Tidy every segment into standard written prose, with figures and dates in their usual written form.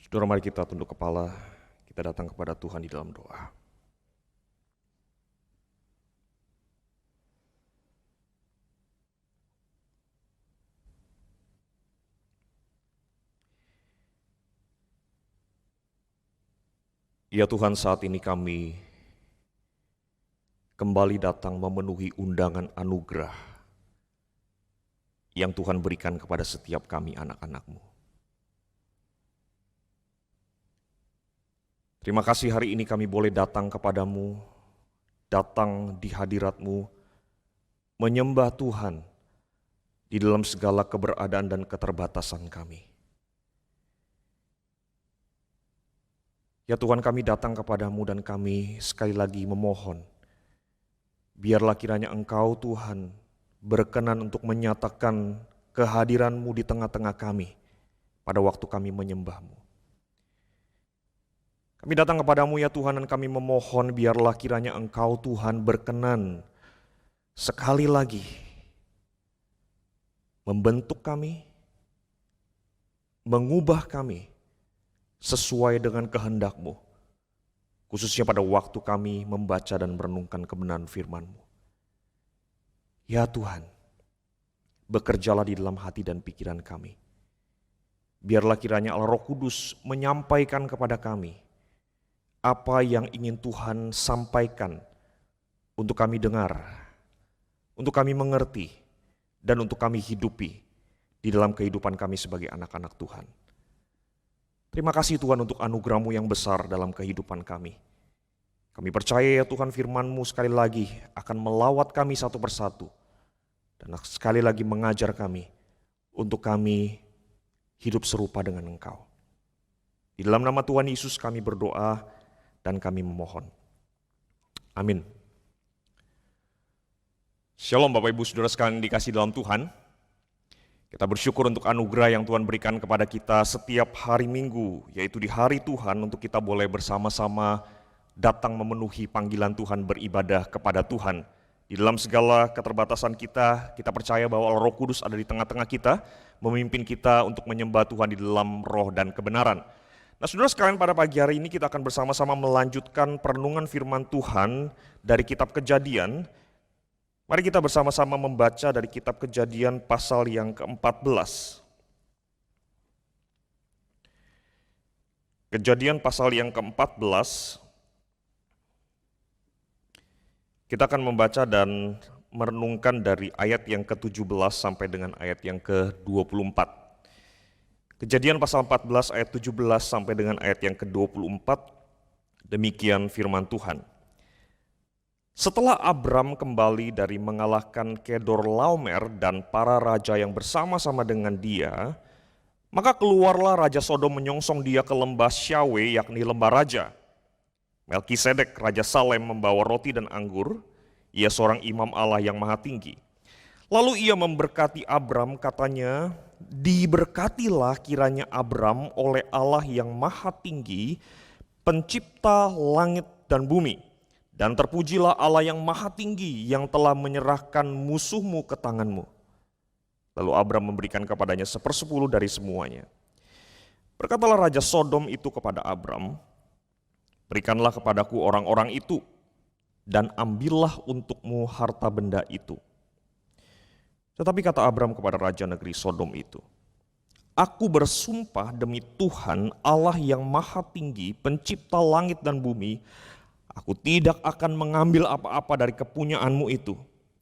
Saudara, mari kita tunduk kepala, kita datang kepada Tuhan di dalam doa. Ya Tuhan, saat ini kami kembali datang memenuhi undangan anugerah yang Tuhan berikan kepada setiap kami anak-anak-Mu. Terima kasih hari ini kami boleh datang kepadamu, datang di hadirat-Mu, menyembah Tuhan di dalam segala keberadaan dan keterbatasan kami. Ya Tuhan, kami datang kepadamu dan kami sekali lagi memohon, biarlah kiranya Engkau Tuhan berkenan untuk menyatakan kehadiran-Mu di tengah-tengah kami pada waktu kami menyembah-Mu. Kami datang kepadamu ya Tuhan dan kami memohon biarlah kiranya Engkau Tuhan berkenan sekali lagi membentuk kami, mengubah kami sesuai dengan kehendak-Mu, khususnya pada waktu kami membaca dan merenungkan kebenaran firman-Mu. Ya Tuhan, bekerjalah di dalam hati dan pikiran kami. Biarlah kiranya Allah Roh Kudus menyampaikan kepada kami apa yang ingin Tuhan sampaikan untuk kami dengar, untuk kami mengerti, dan untuk kami hidupi di dalam kehidupan kami sebagai anak-anak Tuhan. Terima kasih Tuhan untuk anugerah-Mu yang besar dalam kehidupan kami. Kami percaya ya Tuhan firman-Mu sekali lagi akan melawat kami satu persatu. Dan sekali lagi mengajar kami untuk kami hidup serupa dengan Engkau. Di dalam nama Tuhan Yesus kami berdoa dan kami memohon. Amin. Shalom Bapak Ibu Saudara sekalian dikasih dalam Tuhan. Kita bersyukur untuk anugerah yang Tuhan berikan kepada kita setiap hari Minggu, yaitu di hari Tuhan untuk kita boleh bersama-sama datang memenuhi panggilan Tuhan beribadah kepada Tuhan. Di dalam segala keterbatasan kita percaya bahwa Roh Kudus ada di tengah-tengah kita, memimpin kita untuk menyembah Tuhan di dalam roh dan kebenaran. Nah saudara sekalian, pada pagi hari ini kita akan bersama-sama melanjutkan perenungan firman Tuhan dari kitab Kejadian. Mari kita bersama-sama membaca dari kitab Kejadian pasal yang ke-14. Kejadian pasal yang ke-14. Kita akan membaca dan merenungkan dari ayat yang ke-17 sampai dengan ayat yang ke-24. Kejadian pasal 14 ayat 17 sampai dengan ayat yang ke-24. Demikian firman Tuhan. Setelah Abram kembali dari mengalahkan Kedorlaomer dan para raja yang bersama-sama dengan dia, maka keluarlah Raja Sodom menyongsong dia ke lembah Syawe, yakni lembah raja. Melkisedek Raja Salem membawa roti dan anggur, ia seorang imam Allah yang maha tinggi. Lalu ia memberkati Abram, katanya, diberkatilah kiranya Abram oleh Allah yang maha tinggi, pencipta langit dan bumi. Dan terpujilah Allah yang maha tinggi yang telah menyerahkan musuhmu ke tanganmu. Lalu Abram memberikan kepadanya 1/10 dari semuanya. Berkatalah Raja Sodom itu kepada Abram, berikanlah kepadaku orang-orang itu, dan ambillah untukmu harta benda itu. Tetapi kata Abram kepada Raja negeri Sodom itu, aku bersumpah demi Tuhan Allah yang maha tinggi, pencipta langit dan bumi, aku tidak akan mengambil apa-apa dari kepunyaanmu itu,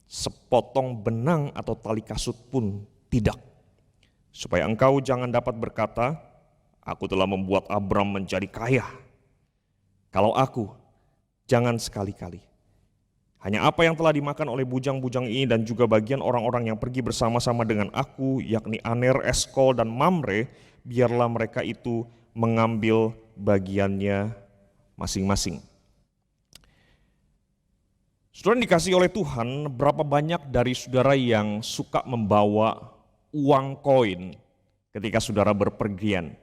sepotong benang atau tali kasut pun tidak. Supaya engkau jangan dapat berkata, aku telah membuat Abram menjadi kaya. Kalau aku, jangan sekali-kali. Hanya apa yang telah dimakan oleh bujang-bujang ini dan juga bagian orang-orang yang pergi bersama-sama dengan aku, yakni Aner, Eskol, dan Mamre, biarlah mereka itu mengambil bagiannya masing-masing. Saudara dikasihi oleh Tuhan, berapa banyak dari saudara yang suka membawa uang koin ketika saudara berpergian?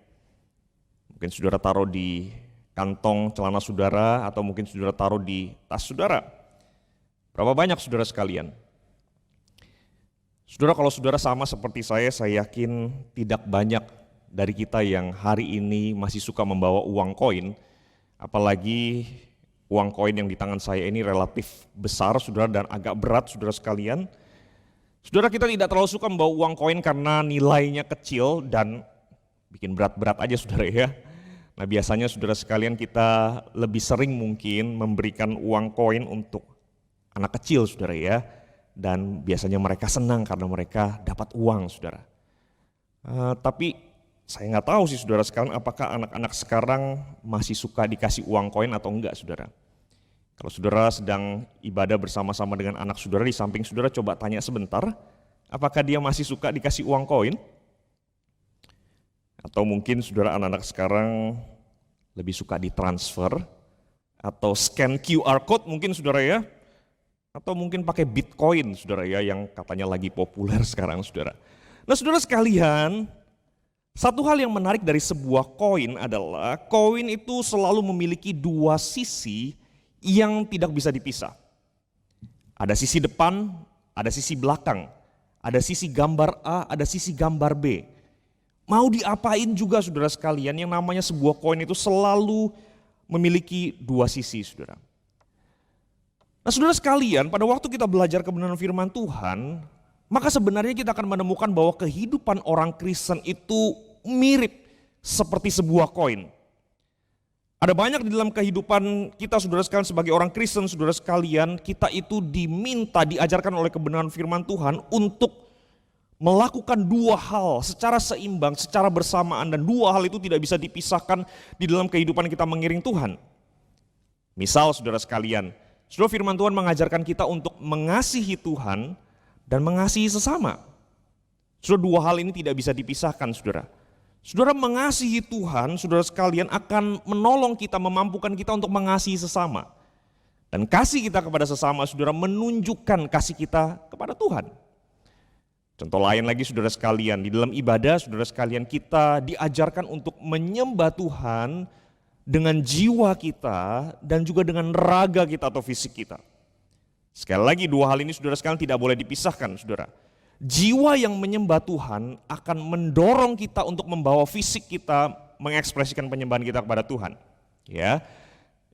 Mungkin saudara taruh di kantong celana saudara atau mungkin saudara taruh di tas saudara. Berapa banyak saudara sekalian? Saudara, kalau saudara sama seperti saya yakin tidak banyak dari kita yang hari ini masih suka membawa uang koin, apalagi uang koin yang di tangan saya ini relatif besar, saudara, dan agak berat, saudara sekalian. Saudara, kita tidak terlalu suka membawa uang koin karena nilainya kecil dan bikin berat-berat aja, saudara ya. Nah, biasanya saudara sekalian kita lebih sering mungkin memberikan uang koin untuk anak kecil, saudara ya. Dan biasanya mereka senang karena mereka dapat uang, saudara. Tapi saya nggak tahu sih saudara sekalian, apakah anak-anak sekarang masih suka dikasih uang koin atau enggak, saudara. Kalau saudara sedang ibadah bersama-sama dengan anak saudara, di samping saudara coba tanya sebentar, apakah dia masih suka dikasih uang koin? Atau mungkin saudara anak-anak sekarang lebih suka ditransfer atau scan QR code mungkin saudara ya, atau mungkin pakai Bitcoin saudara ya yang katanya lagi populer sekarang saudara. Nah saudara sekalian, satu hal yang menarik dari sebuah koin adalah koin itu selalu memiliki dua sisi yang tidak bisa dipisah. Ada sisi depan, ada sisi belakang, ada sisi gambar A, ada sisi gambar B. Mau diapain juga saudara sekalian, yang namanya sebuah koin itu selalu memiliki dua sisi, saudara. Nah saudara sekalian, pada waktu kita belajar kebenaran firman Tuhan, maka sebenarnya kita akan menemukan bahwa kehidupan orang Kristen itu mirip seperti sebuah koin. Ada banyak di dalam kehidupan kita saudara sekalian sebagai orang Kristen, saudara sekalian, kita itu diminta, diajarkan oleh kebenaran firman Tuhan untuk melakukan dua hal secara seimbang, secara bersamaan, dan dua hal itu tidak bisa dipisahkan di dalam kehidupan kita mengiring Tuhan. Misal saudara sekalian, saudara firman Tuhan mengajarkan kita untuk mengasihi Tuhan dan mengasihi sesama. Saudara, dua hal ini tidak bisa dipisahkan saudara. Saudara mengasihi Tuhan, saudara sekalian akan menolong kita, memampukan kita untuk mengasihi sesama. Dan kasih kita kepada sesama, saudara menunjukkan kasih kita kepada Tuhan. Contoh lain lagi saudara sekalian, di dalam ibadah saudara sekalian kita diajarkan untuk menyembah Tuhan dengan jiwa kita dan juga dengan raga kita atau fisik kita. Sekali lagi dua hal ini saudara sekalian tidak boleh dipisahkan saudara. Jiwa yang menyembah Tuhan akan mendorong kita untuk membawa fisik kita mengekspresikan penyembahan kita kepada Tuhan. Ya,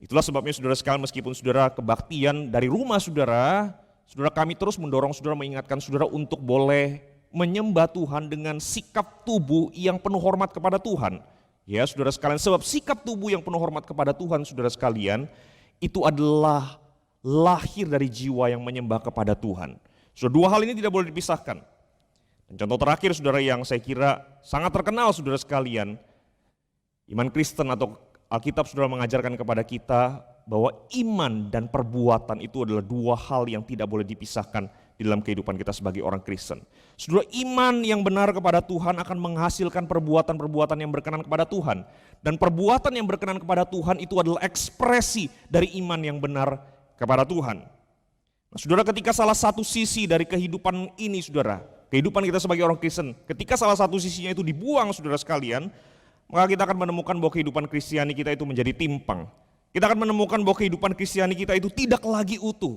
itulah sebabnya saudara sekalian meskipun saudara kebaktian dari rumah saudara, saudara kami terus mendorong saudara, mengingatkan saudara untuk boleh menyembah Tuhan dengan sikap tubuh yang penuh hormat kepada Tuhan. Ya saudara sekalian, sebab sikap tubuh yang penuh hormat kepada Tuhan saudara sekalian, itu adalah lahir dari jiwa yang menyembah kepada Tuhan. Saudara, dua hal ini tidak boleh dipisahkan. Dan contoh terakhir saudara yang saya kira sangat terkenal saudara sekalian, iman Kristen atau Alkitab saudara mengajarkan kepada kita bahwa iman dan perbuatan itu adalah dua hal yang tidak boleh dipisahkan di dalam kehidupan kita sebagai orang Kristen. Saudara, iman yang benar kepada Tuhan akan menghasilkan perbuatan-perbuatan yang berkenan kepada Tuhan. Dan perbuatan yang berkenan kepada Tuhan itu adalah ekspresi dari iman yang benar kepada Tuhan. Nah, saudara, ketika salah satu sisi dari kehidupan ini saudara, kehidupan kita sebagai orang Kristen, ketika salah satu sisinya itu dibuang saudara sekalian, maka kita akan menemukan bahwa kehidupan Kristiani kita itu menjadi timpang. Kita akan menemukan bahwa kehidupan Kristiani kita itu tidak lagi utuh.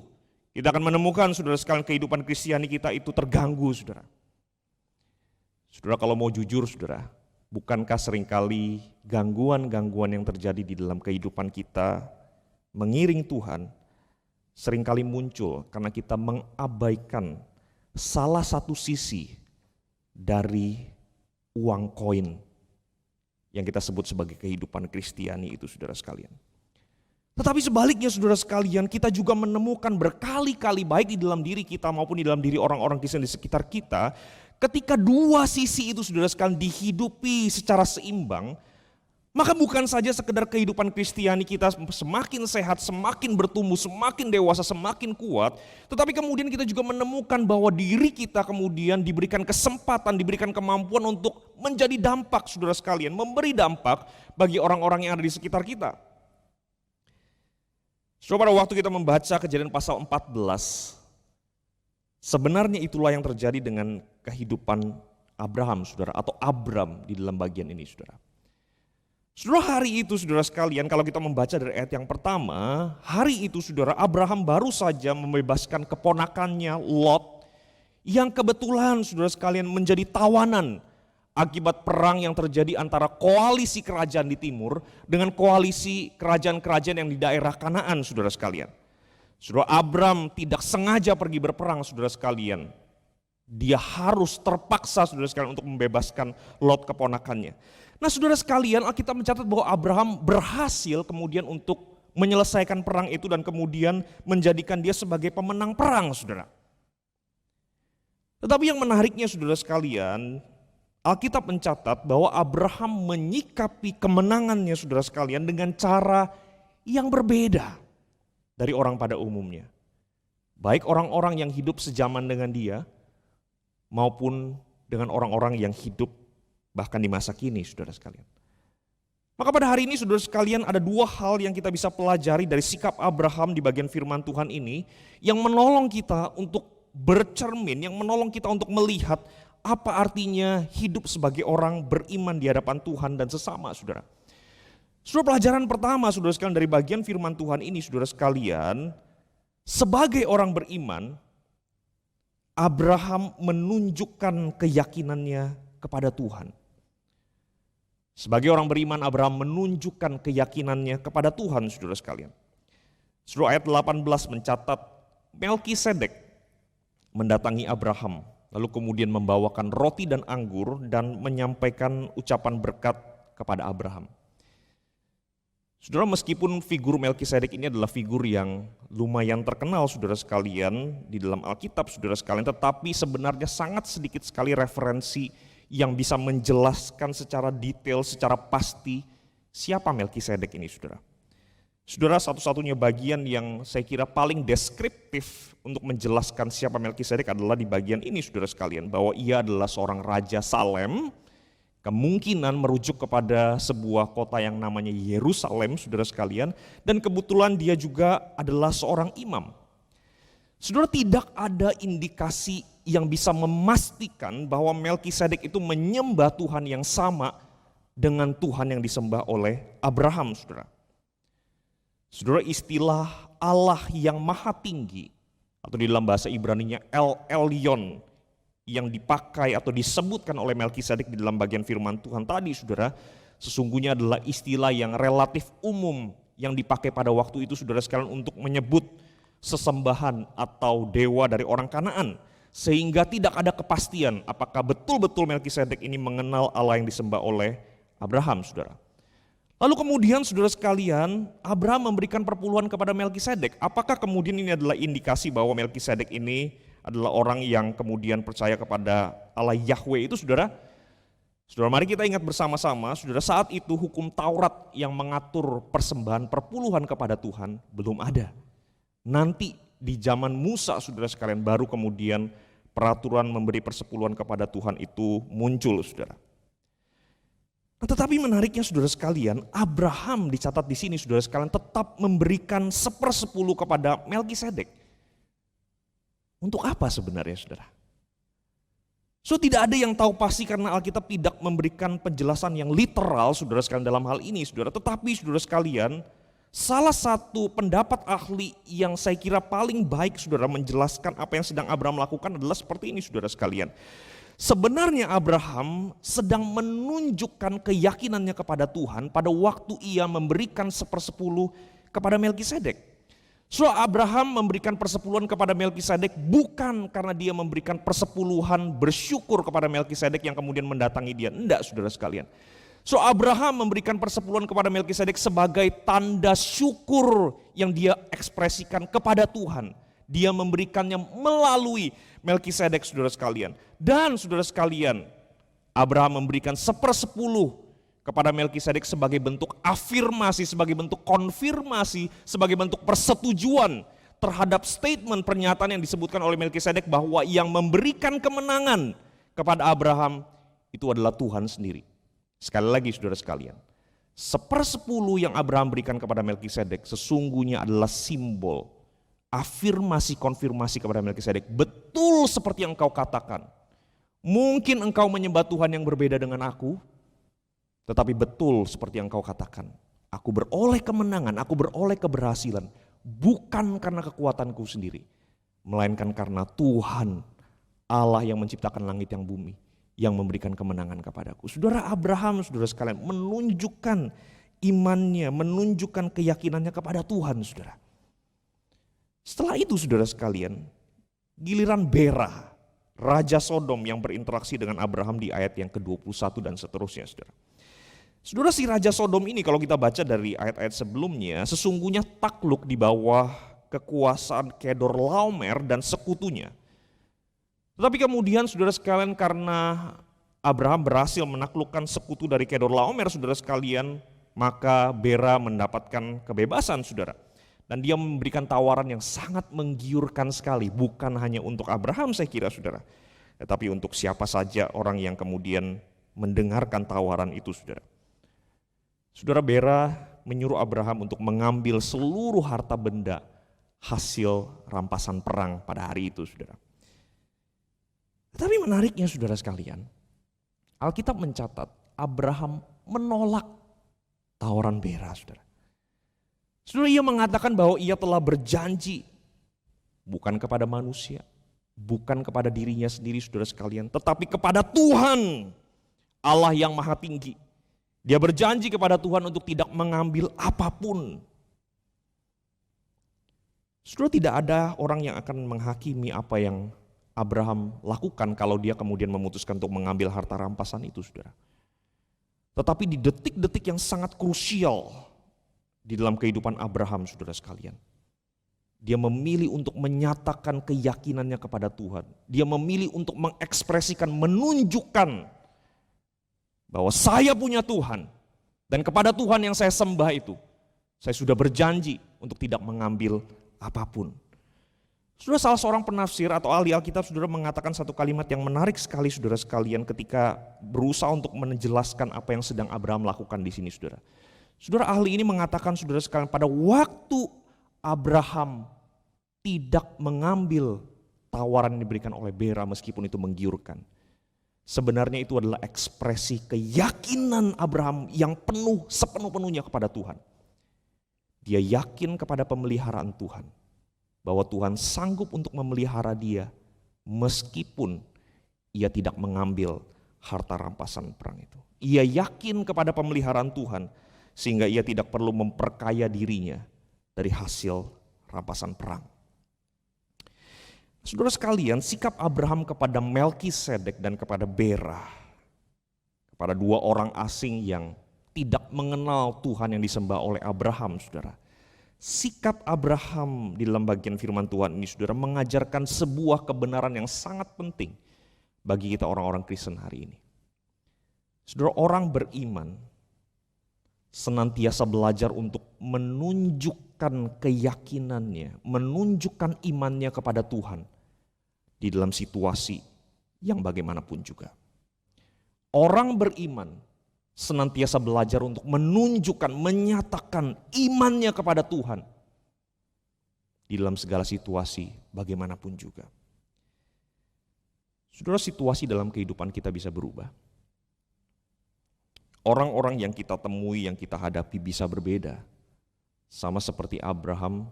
Kita akan menemukan saudara sekalian kehidupan Kristiani kita itu terganggu saudara. Saudara, kalau mau jujur saudara, bukankah seringkali gangguan-gangguan yang terjadi di dalam kehidupan kita mengiring Tuhan seringkali muncul karena kita mengabaikan salah satu sisi dari uang koin yang kita sebut sebagai kehidupan Kristiani itu saudara sekalian. Tetapi sebaliknya saudara sekalian, kita juga menemukan berkali-kali baik di dalam diri kita maupun di dalam diri orang-orang Kristen di sekitar kita, ketika dua sisi itu saudara sekalian dihidupi secara seimbang, maka bukan saja sekedar kehidupan Kristiani kita semakin sehat, semakin bertumbuh, semakin dewasa, semakin kuat, tetapi kemudian kita juga menemukan bahwa diri kita kemudian diberikan kesempatan, diberikan kemampuan untuk menjadi dampak saudara sekalian, memberi dampak bagi orang-orang yang ada di sekitar kita. Saudara, pada waktu kita membaca Kejadian pasal 14, sebenarnya itulah yang terjadi dengan kehidupan Abraham, saudara, atau Abram di dalam bagian ini, saudara. Saudara, hari itu saudara sekalian, kalau kita membaca dari ayat yang pertama, hari itu saudara, Abraham baru saja membebaskan keponakannya Lot, yang kebetulan saudara sekalian menjadi tawanan akibat perang yang terjadi antara koalisi kerajaan di timur dengan koalisi kerajaan-kerajaan yang di daerah Kanaan, saudara sekalian. Saudara, Abram tidak sengaja pergi berperang, saudara sekalian. Dia harus terpaksa, saudara sekalian, untuk membebaskan Lot keponakannya. Nah, saudara sekalian, Alkitab mencatat bahwa Abraham berhasil kemudian untuk menyelesaikan perang itu dan kemudian menjadikan dia sebagai pemenang perang, saudara. Tetapi yang menariknya, saudara sekalian, Alkitab mencatat bahwa Abraham menyikapi kemenangannya, saudara sekalian, dengan cara yang berbeda dari orang pada umumnya. Baik orang-orang yang hidup sejaman dengan dia maupun dengan orang-orang yang hidup bahkan di masa kini, saudara sekalian. Maka pada hari ini, saudara sekalian, ada dua hal yang kita bisa pelajari dari sikap Abraham di bagian firman Tuhan ini yang menolong kita untuk bercermin, yang menolong kita untuk melihat apa artinya hidup sebagai orang beriman di hadapan Tuhan dan sesama, saudara. Saudara, pelajaran pertama, saudara sekalian, dari bagian firman Tuhan ini, saudara sekalian, sebagai orang beriman, Abraham menunjukkan keyakinannya kepada Tuhan. Sebagai orang beriman, Abraham menunjukkan keyakinannya kepada Tuhan, saudara sekalian. Saudara, ayat 18 mencatat Melkisedek mendatangi Abraham, lalu kemudian membawakan roti dan anggur dan menyampaikan ucapan berkat kepada Abraham. Saudara, meskipun figur Melkisedek ini adalah figur yang lumayan terkenal, saudara sekalian, di dalam Alkitab, saudara sekalian, tetapi sebenarnya sangat sedikit sekali referensi yang bisa menjelaskan secara detail, secara pasti siapa Melkisedek ini, saudara. Saudara, satu-satunya bagian yang saya kira paling deskriptif untuk menjelaskan siapa Melkisedek adalah di bagian ini, saudara sekalian, bahwa ia adalah seorang raja Salem, kemungkinan merujuk kepada sebuah kota yang namanya Yerusalem, saudara sekalian, dan kebetulan dia juga adalah seorang imam. Saudara, tidak ada indikasi yang bisa memastikan bahwa Melkisedek itu menyembah Tuhan yang sama dengan Tuhan yang disembah oleh Abraham, saudara. Saudara, istilah Allah yang maha tinggi atau di dalam bahasa Ibraninya El Elyon yang dipakai atau disebutkan oleh Melkisedek di dalam bagian firman Tuhan tadi, saudara, sesungguhnya adalah istilah yang relatif umum yang dipakai pada waktu itu, saudara sekalian, untuk menyebut sesembahan atau dewa dari orang Kanaan, sehingga tidak ada kepastian apakah betul-betul Melkisedek ini mengenal Allah yang disembah oleh Abraham, saudara. Lalu kemudian, saudara sekalian, Abraham memberikan perpuluhan kepada Melkisedek. Apakah kemudian ini adalah indikasi bahwa Melkisedek ini adalah orang yang kemudian percaya kepada Allah Yahweh itu, saudara? Saudara, mari kita ingat bersama-sama, saudara, saat itu hukum Taurat yang mengatur persembahan perpuluhan kepada Tuhan belum ada. Nanti di zaman Musa, saudara sekalian, baru kemudian peraturan memberi persepuluhan kepada Tuhan itu muncul, saudara. Nah, tetapi menariknya, saudara sekalian, Abraham dicatat di sini, saudara sekalian, tetap memberikan 1/10 kepada Melkisedek. Untuk apa sebenarnya, saudara? So, tidak ada yang tahu pasti karena Alkitab tidak memberikan penjelasan yang literal, saudara sekalian, dalam hal ini, saudara. Tetapi, saudara sekalian, salah satu pendapat ahli yang saya kira paling baik, saudara, menjelaskan apa yang sedang Abraham lakukan adalah seperti ini, saudara sekalian. Sebenarnya Abraham sedang menunjukkan keyakinannya kepada Tuhan pada waktu ia memberikan 1/10 kepada Melkisedek. So, Abraham memberikan persepuluhan kepada Melkisedek bukan karena dia memberikan persepuluhan bersyukur kepada Melkisedek yang kemudian mendatangi dia. Enggak, saudara sekalian. So, Abraham memberikan persepuluhan kepada Melkisedek sebagai tanda syukur yang dia ekspresikan kepada Tuhan. Dia memberikannya melalui Melkisedek, saudara sekalian. Dan saudara sekalian, Abraham memberikan 1/10 kepada Melkisedek sebagai bentuk afirmasi, sebagai bentuk konfirmasi, sebagai bentuk persetujuan terhadap statement pernyataan yang disebutkan oleh Melkisedek bahwa yang memberikan kemenangan kepada Abraham itu adalah Tuhan sendiri. Sekali lagi, saudara sekalian, 1/10 yang Abraham berikan kepada Melkisedek sesungguhnya adalah simbol afirmasi konfirmasi kepada Melkisedek. Betul seperti yang engkau katakan. Mungkin engkau menyembah Tuhan yang berbeda dengan aku, tetapi betul seperti yang engkau katakan. Aku beroleh kemenangan, aku beroleh keberhasilan, bukan karena kekuatanku sendiri, melainkan karena Tuhan, Allah yang menciptakan langit yang bumi, yang memberikan kemenangan kepadaku. Saudara, Abraham, saudara sekalian, menunjukkan imannya, menunjukkan keyakinannya kepada Tuhan, saudara. Setelah itu, saudara sekalian, giliran Bera, Raja Sodom yang berinteraksi dengan Abraham di ayat yang ke-21 dan seterusnya, saudara. Saudara, si Raja Sodom ini kalau kita baca dari ayat-ayat sebelumnya, sesungguhnya takluk di bawah kekuasaan Kedorlaomer dan sekutunya. Tetapi kemudian saudara sekalian, karena Abraham berhasil menaklukkan sekutu dari Kedorlaomer, saudara sekalian, maka Bera mendapatkan kebebasan, saudara. Dan dia memberikan tawaran yang sangat menggiurkan sekali, bukan hanya untuk Abraham saya kira, saudara, tetapi untuk siapa saja orang yang kemudian mendengarkan tawaran itu, saudara. Saudara, Bera menyuruh Abraham untuk mengambil seluruh harta benda hasil rampasan perang pada hari itu, saudara. Tapi menariknya, saudara sekalian, Alkitab mencatat Abraham menolak tawaran Bera, saudara. Saudara, ia mengatakan bahwa ia telah berjanji bukan kepada manusia, bukan kepada dirinya sendiri, saudara sekalian, tetapi kepada Tuhan, Allah yang Maha Tinggi. Dia berjanji kepada Tuhan untuk tidak mengambil apapun. Saudara, tidak ada orang yang akan menghakimi apa yang Abraham lakukan kalau dia kemudian memutuskan untuk mengambil harta rampasan itu, saudara. Tetapi di detik-detik yang sangat krusial di dalam kehidupan Abraham, saudara sekalian, dia memilih untuk menyatakan keyakinannya kepada Tuhan. Dia memilih untuk mengekspresikan, menunjukkan bahwa saya punya Tuhan, dan kepada Tuhan yang saya sembah itu, saya sudah berjanji untuk tidak mengambil apapun. Saudara, salah seorang penafsir atau ahli Alkitab, saudara, mengatakan satu kalimat yang menarik sekali, saudara sekalian, ketika berusaha untuk menjelaskan apa yang sedang Abraham lakukan di sini, saudara. Saudara, ahli ini mengatakan, saudara sekalian, pada waktu Abraham tidak mengambil tawaran yang diberikan oleh Bera meskipun itu menggiurkan, sebenarnya itu adalah ekspresi keyakinan Abraham yang penuh, sepenuh-penuhnya kepada Tuhan. Dia yakin kepada pemeliharaan Tuhan, bahwa Tuhan sanggup untuk memelihara dia meskipun ia tidak mengambil harta rampasan perang itu. Ia yakin kepada pemeliharaan Tuhan sehingga ia tidak perlu memperkaya dirinya dari hasil rampasan perang. Saudara sekalian, sikap Abraham kepada Melkisedek dan kepada Bera, kepada dua orang asing yang tidak mengenal Tuhan yang disembah oleh Abraham, saudara. Sikap Abraham di dalam bagian firman Tuhan ini, saudara, mengajarkan sebuah kebenaran yang sangat penting bagi kita orang-orang Kristen hari ini. Saudara, orang beriman senantiasa belajar untuk menunjukkan keyakinannya, menunjukkan imannya kepada Tuhan di dalam situasi yang bagaimanapun juga. Orang beriman senantiasa belajar untuk menunjukkan, menyatakan imannya kepada Tuhan di dalam segala situasi bagaimanapun juga. Saudara, situasi dalam kehidupan kita bisa berubah. Orang-orang yang kita temui, yang kita hadapi bisa berbeda. Sama seperti Abraham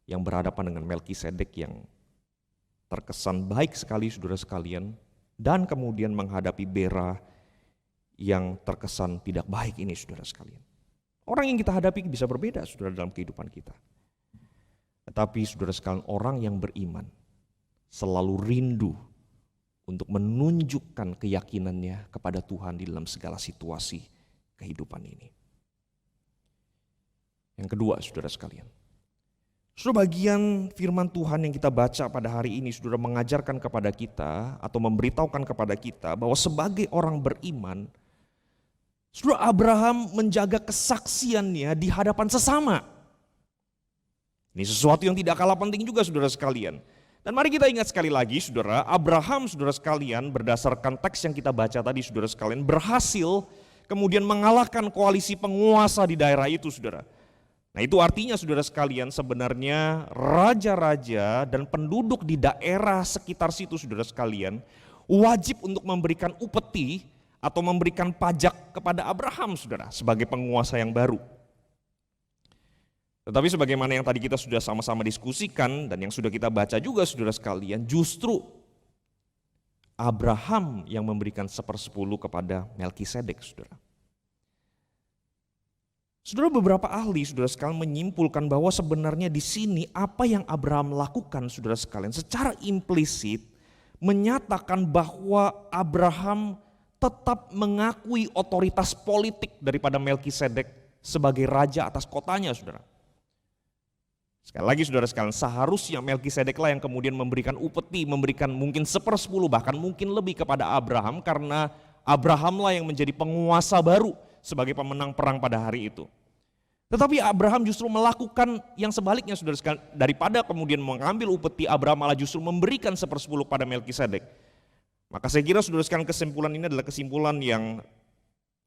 yang berhadapan dengan Melkisedek yang terkesan baik sekali, saudara sekalian, dan kemudian menghadapi Bera yang terkesan tidak baik ini, saudara sekalian. Orang yang kita hadapi bisa berbeda, saudara, dalam kehidupan kita. Tetapi saudara sekalian, orang yang beriman selalu rindu untuk menunjukkan keyakinannya kepada Tuhan di dalam segala situasi kehidupan ini. Yang kedua, saudara sekalian, saudara, bagian firman Tuhan yang kita baca pada hari ini, saudara, mengajarkan kepada kita atau memberitahukan kepada kita bahwa sebagai orang beriman, saudara, Abraham menjaga kesaksiannya di hadapan sesama. Ini sesuatu yang tidak kalah penting juga, saudara sekalian. Dan mari kita ingat sekali lagi, saudara, Abraham, saudara sekalian, berdasarkan teks yang kita baca tadi, saudara sekalian, berhasil kemudian mengalahkan koalisi penguasa di daerah itu, saudara. Nah, itu artinya, saudara sekalian, sebenarnya raja-raja dan penduduk di daerah sekitar situ, saudara sekalian, wajib untuk memberikan upeti atau memberikan pajak kepada Abraham, saudara, sebagai penguasa yang baru. Tetapi sebagaimana yang tadi kita sudah sama-sama diskusikan dan yang sudah kita baca juga, saudara sekalian, justru Abraham yang memberikan 1/10 kepada Melkisedek, saudara. Saudara, beberapa ahli, saudara sekalian, menyimpulkan bahwa sebenarnya di sini apa yang Abraham lakukan, saudara sekalian, secara implisit menyatakan bahwa Abraham tetap mengakui otoritas politik daripada Melkisedek sebagai raja atas kotanya, saudara. Sekali lagi, saudara sekalian, seharusnya Melkisedeklah yang kemudian memberikan upeti, memberikan mungkin 1/10 bahkan mungkin lebih kepada Abraham, karena Abrahamlah yang menjadi penguasa baru sebagai pemenang perang pada hari itu. Tetapi Abraham justru melakukan yang sebaliknya, saudara sekalian. Daripada kemudian mengambil upeti, Abraham malah justru memberikan 1/10 pada Melkisedek. Maka saya kira, saudara sekalian, kesimpulan ini adalah kesimpulan yang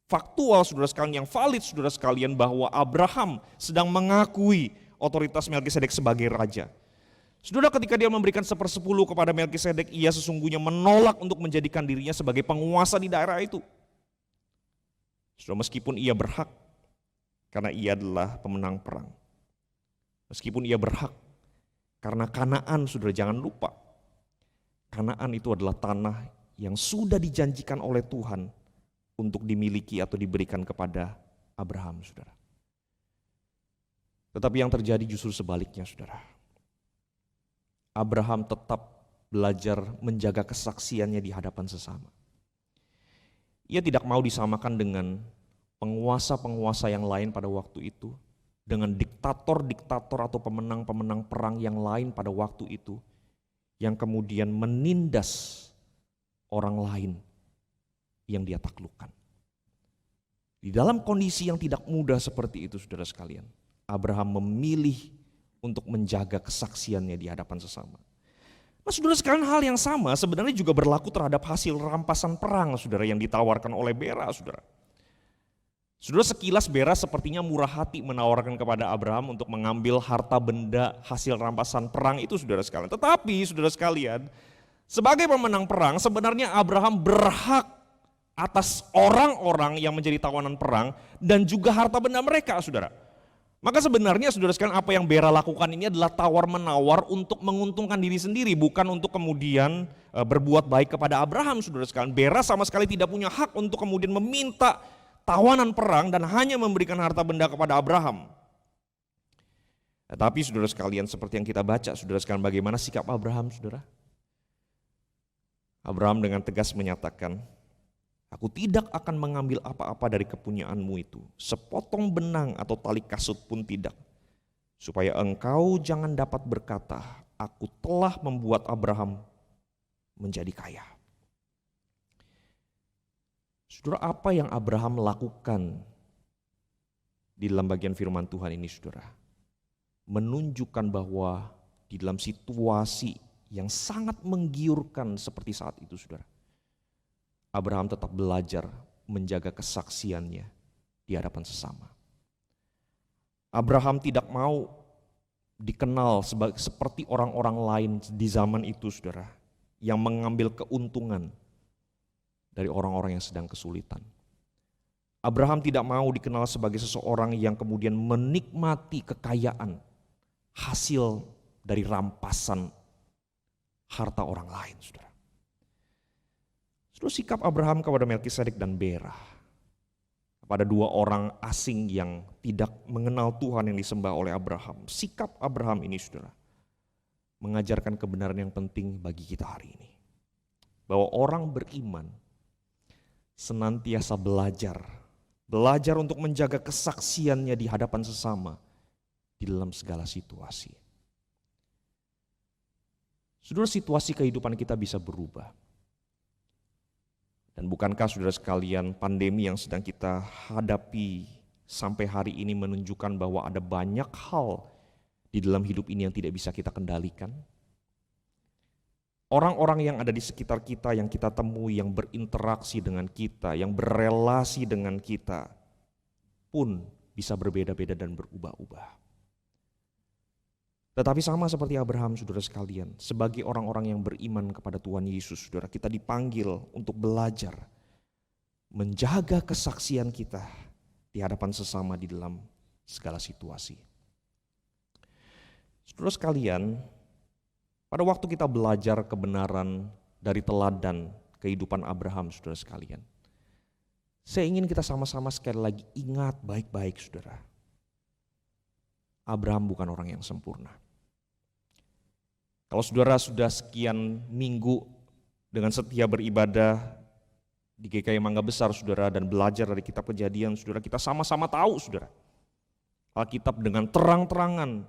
faktual, saudara sekalian, yang valid, saudara sekalian, bahwa Abraham sedang mengakui otoritas Melkisedek sebagai raja. Saudara, ketika dia memberikan 1/10 kepada Melkisedek, ia sesungguhnya menolak untuk menjadikan dirinya sebagai penguasa di daerah itu. Saudara, meskipun ia berhak, karena ia adalah pemenang perang. Meskipun ia berhak, karena Kanaan, saudara jangan lupa, Kanaan itu adalah tanah yang sudah dijanjikan oleh Tuhan untuk dimiliki atau diberikan kepada Abraham, saudara. Tetapi yang terjadi justru sebaliknya, saudara. Abraham tetap belajar menjaga kesaksiannya di hadapan sesama. Ia tidak mau disamakan dengan penguasa-penguasa yang lain pada waktu itu, dengan diktator-diktator atau pemenang-pemenang perang yang lain pada waktu itu, yang kemudian menindas orang lain yang dia taklukkan. Di dalam kondisi yang tidak mudah seperti itu, saudara sekalian, Abraham memilih untuk menjaga kesaksiannya di hadapan sesama. Nah, saudara sekalian, hal yang sama sebenarnya juga berlaku terhadap hasil rampasan perang, saudara, yang ditawarkan oleh Bera, saudara. Saudara, sekilas Bera sepertinya murah hati menawarkan kepada Abraham untuk mengambil harta benda hasil rampasan perang itu, saudara sekalian. Tetapi, saudara sekalian, sebagai pemenang perang, sebenarnya Abraham berhak atas orang-orang yang menjadi tawanan perang dan juga harta benda mereka, saudara. Maka sebenarnya, saudara sekalian, apa yang Bera lakukan ini adalah tawar-menawar untuk menguntungkan diri sendiri, bukan untuk kemudian berbuat baik kepada Abraham, saudara sekalian. Bera sama sekali tidak punya hak untuk kemudian meminta tawanan perang dan hanya memberikan harta benda kepada Abraham. Tetapi, saudara sekalian, seperti yang kita baca, saudara sekalian, bagaimana sikap Abraham, saudara? Abraham dengan tegas menyatakan, "Aku tidak akan mengambil apa-apa dari kepunyaanmu itu, sepotong benang atau tali kasut pun tidak, supaya engkau jangan dapat berkata, aku telah membuat Abraham menjadi kaya." Saudara, apa yang Abraham lakukan di dalam bagian firman Tuhan ini, saudara, menunjukkan bahwa di dalam situasi yang sangat menggiurkan seperti saat itu, saudara, Abraham tetap belajar menjaga kesaksiannya di hadapan sesama. Abraham tidak mau dikenal seperti orang-orang lain di zaman itu, saudara, yang mengambil keuntungan dari orang-orang yang sedang kesulitan. Abraham tidak mau dikenal sebagai seseorang yang kemudian menikmati kekayaan hasil dari rampasan harta orang lain, saudara. Saudara, sikap Abraham kepada Melkisedek dan Bera, kepada dua orang asing yang tidak mengenal Tuhan yang disembah oleh Abraham, sikap Abraham ini, saudara, mengajarkan kebenaran yang penting bagi kita hari ini. Bahwa orang beriman senantiasa belajar untuk menjaga kesaksiannya di hadapan sesama di dalam segala situasi. Saudara, situasi kehidupan kita bisa berubah. Dan bukankah, saudara sekalian, pandemi yang sedang kita hadapi sampai hari ini menunjukkan bahwa ada banyak hal di dalam hidup ini yang tidak bisa kita kendalikan? Orang-orang yang ada di sekitar kita, yang kita temui, yang berinteraksi dengan kita, yang berelasi dengan kita, pun bisa berbeda-beda dan berubah-ubah. Tetapi sama seperti Abraham, saudara sekalian, sebagai orang-orang yang beriman kepada Tuhan Yesus, saudara, kita dipanggil untuk belajar menjaga kesaksian kita di hadapan sesama di dalam segala situasi. Saudara sekalian, pada waktu kita belajar kebenaran dari teladan kehidupan Abraham, saudara sekalian. Saya ingin kita sama-sama sekali lagi ingat baik-baik, saudara. Abraham bukan orang yang sempurna. Kalau saudara sudah sekian minggu dengan setia beribadah di GKI Mangga Besar, saudara, dan belajar dari kitab Kejadian, saudara, kita sama-sama tahu, saudara, Alkitab dengan terang-terangan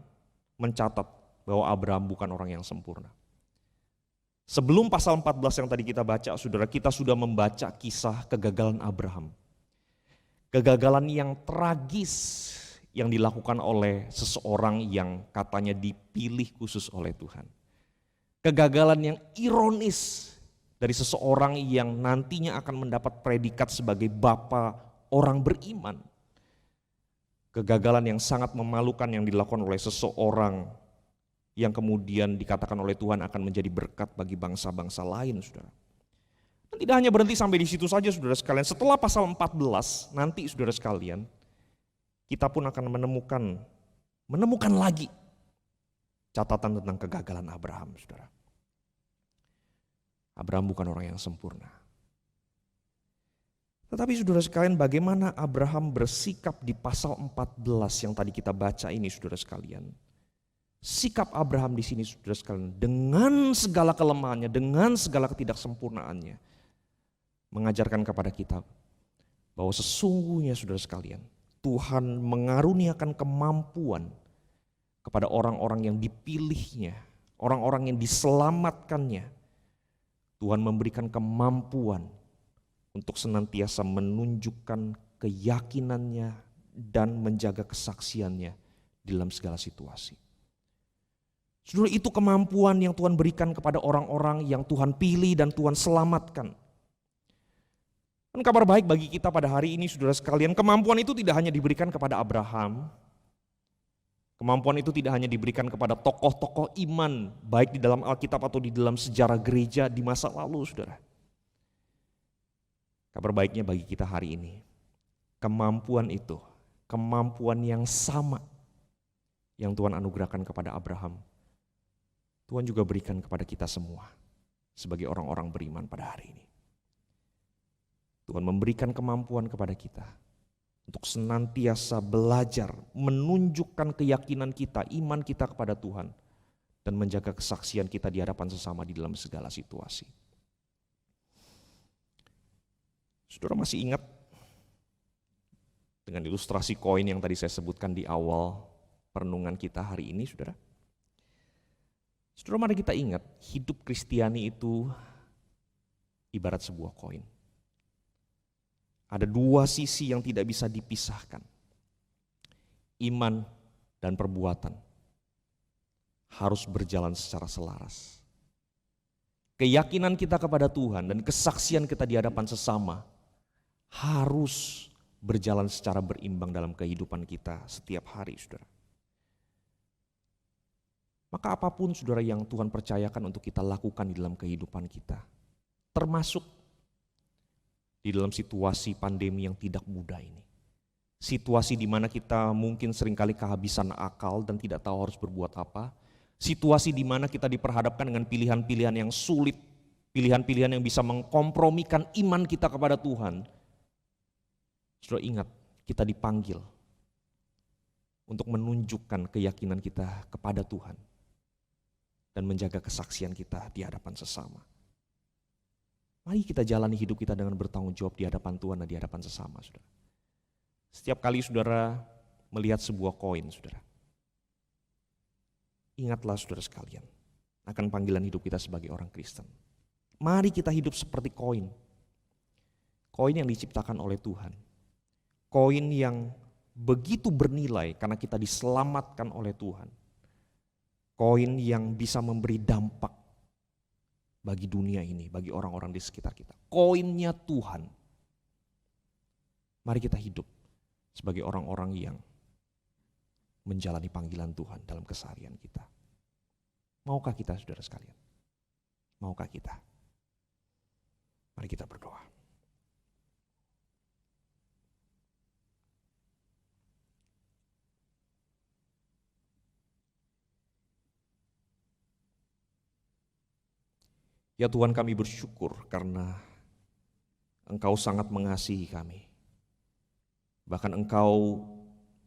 mencatat bahwa Abraham bukan orang yang sempurna. Sebelum pasal 14 yang tadi kita baca, saudara, kita sudah membaca kisah kegagalan Abraham. Kegagalan yang tragis yang dilakukan oleh seseorang yang katanya dipilih khusus oleh Tuhan. Kegagalan yang ironis dari seseorang yang nantinya akan mendapat predikat sebagai bapa orang beriman. Kegagalan yang sangat memalukan yang dilakukan oleh seseorang yang kemudian dikatakan oleh Tuhan akan menjadi berkat bagi bangsa-bangsa lain, saudara. Dan tidak hanya berhenti sampai di situ saja, saudara sekalian. Setelah pasal 14, nanti saudara sekalian, kita pun akan menemukan lagi catatan tentang kegagalan Abraham, saudara. Abraham bukan orang yang sempurna. Tetapi saudara sekalian, bagaimana Abraham bersikap di pasal 14 yang tadi kita baca ini, saudara sekalian. Sikap Abraham di sini, saudara sekalian, dengan segala kelemahannya, dengan segala ketidaksempurnaannya, mengajarkan kepada kita bahwa sesungguhnya, saudara sekalian, Tuhan mengaruniakan kemampuan kepada orang-orang yang dipilihnya, orang-orang yang diselamatkannya. Tuhan memberikan kemampuan untuk senantiasa menunjukkan keyakinannya dan menjaga kesaksiannya dalam segala situasi. Saudara, itu kemampuan yang Tuhan berikan kepada orang-orang yang Tuhan pilih dan Tuhan selamatkan. Dan kabar baik bagi kita pada hari ini, saudara sekalian, kemampuan itu tidak hanya diberikan kepada Abraham. Kemampuan itu tidak hanya diberikan kepada tokoh-tokoh iman, baik di dalam Alkitab atau di dalam sejarah gereja di masa lalu, saudara. Kabar baiknya bagi kita hari ini, kemampuan itu, kemampuan yang sama yang Tuhan anugerahkan kepada Abraham, Tuhan juga berikan kepada kita semua sebagai orang-orang beriman pada hari ini. Tuhan memberikan kemampuan kepada kita untuk senantiasa belajar, menunjukkan keyakinan kita, iman kita kepada Tuhan, dan menjaga kesaksian kita di hadapan sesama di dalam segala situasi. Saudara masih ingat dengan ilustrasi koin yang tadi saya sebutkan di awal perenungan kita hari ini, saudara? Saudara, mari kita ingat, hidup Kristiani itu ibarat sebuah koin. Ada dua sisi yang tidak bisa dipisahkan. Iman dan perbuatan harus berjalan secara selaras. Keyakinan kita kepada Tuhan dan kesaksian kita di hadapan sesama harus berjalan secara berimbang dalam kehidupan kita setiap hari, saudara. Maka apapun, saudara, yang Tuhan percayakan untuk kita lakukan di dalam kehidupan kita, termasuk di dalam situasi pandemi yang tidak mudah ini. Situasi di mana kita mungkin seringkali kehabisan akal dan tidak tahu harus berbuat apa. Situasi di mana kita diperhadapkan dengan pilihan-pilihan yang sulit, pilihan-pilihan yang bisa mengkompromikan iman kita kepada Tuhan. Saudara, ingat, kita dipanggil untuk menunjukkan keyakinan kita kepada Tuhan dan menjaga kesaksian kita di hadapan sesama. Mari kita jalani hidup kita dengan bertanggung jawab di hadapan Tuhan dan di hadapan sesama, saudara. Setiap kali saudara melihat sebuah koin, saudara, ingatlah, saudara sekalian, akan panggilan hidup kita sebagai orang Kristen. Mari kita hidup seperti koin. Koin yang diciptakan oleh Tuhan. Koin yang begitu bernilai karena kita diselamatkan oleh Tuhan. Koin yang bisa memberi dampak bagi dunia ini, bagi orang-orang di sekitar kita. Koinnya Tuhan. Mari kita hidup sebagai orang-orang yang menjalani panggilan Tuhan dalam keseharian kita. Maukah kita, saudara sekalian? Maukah kita? Mari kita berdoa. Ya Tuhan, kami bersyukur karena Engkau sangat mengasihi kami. Bahkan Engkau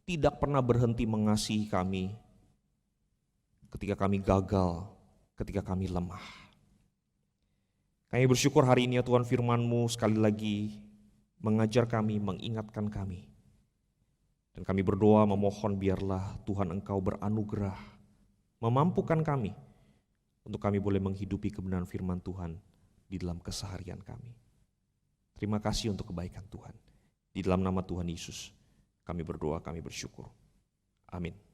tidak pernah berhenti mengasihi kami ketika kami gagal, ketika kami lemah. Kami bersyukur hari ini ya Tuhan, firman-Mu sekali lagi mengajar kami, mengingatkan kami. Dan kami berdoa memohon biarlah Tuhan Engkau beranugerah, memampukan kami untuk kami boleh menghidupi kebenaran firman Tuhan di dalam keseharian kami. Terima kasih untuk kebaikan Tuhan. Di dalam nama Tuhan Yesus kami berdoa, kami bersyukur. Amin.